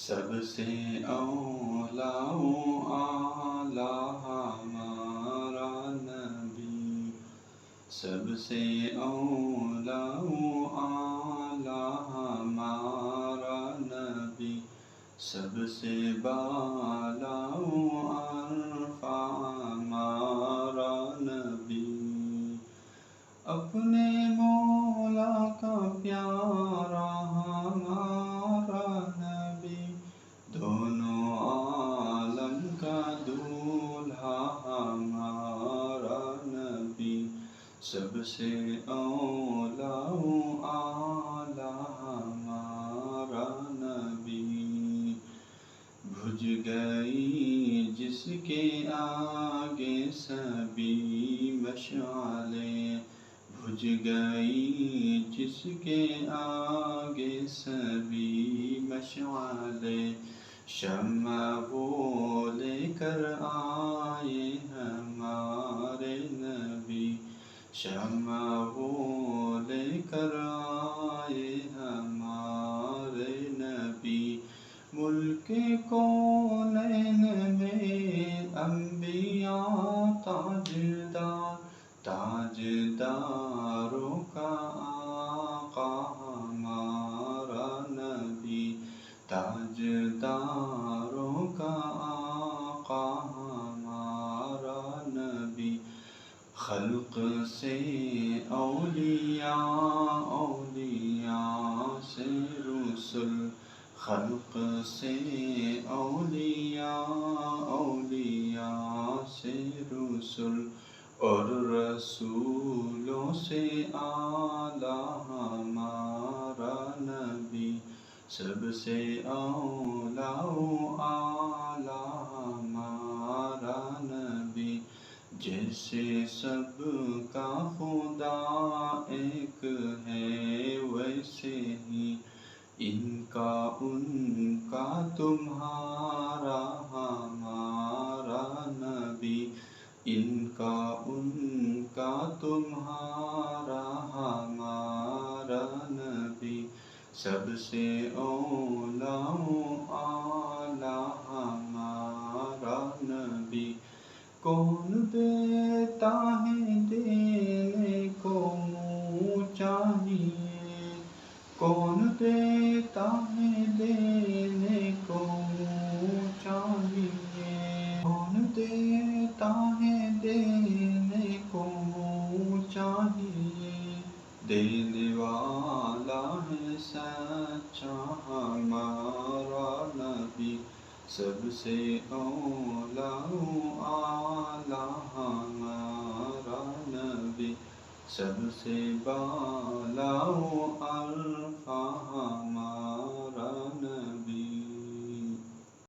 سب سے اولا و اعلی ہمارا نبی، سب سے اولا و اعلی ہمارا نبی، سب سے بالا و عرفہ ہمارا نبی، اپنے مولا کا پیارا ہمارا نبی، دونوں عالم کا دولہا ہمارا نبی، سب سے اولا و اعلی ہمارا نبی، بجھ گئی جس کے آگے سبھی مشعلیں، بجھ گئی جس کے آگے سبھی مشعلیں، شمع وہ لے کر آئے ہمارے نبی، شمع وہ لے کر آئے ہمارے نبی، ملک کونین میں انبیاء تاجدار، تاجداروں کا آقا ہمارا نبی، تاجداروں کا آقا ہمارا نبی، خلق سے اولیاء، اولیاء سے رسل، خلق سے اولیاء، اولیاء سے رسل، اور رسولوں سے اعلیٰ ہمارا نبی، سب سے اولا و اعلیٰ ہمارا نبی، جیسے سب کا خدا ایک ہے ویسے ہی ان کا تمہارا ہمارا نبی، ان کا تمہارا ہمارا نبی، سب سے اولا و اعلی ہمارا نبی، کون دیتا ہے دینے کو منہ چاہیے، کون دیتا ہے دینے کو منہ چاہیے، کون دیتا ہے دینے کو منہ چاہیے، دینے والا ہے سچا ہمارا نبی، سب سے اولا و اعلی ہمارا نبی، سب سے بالا و عرفہ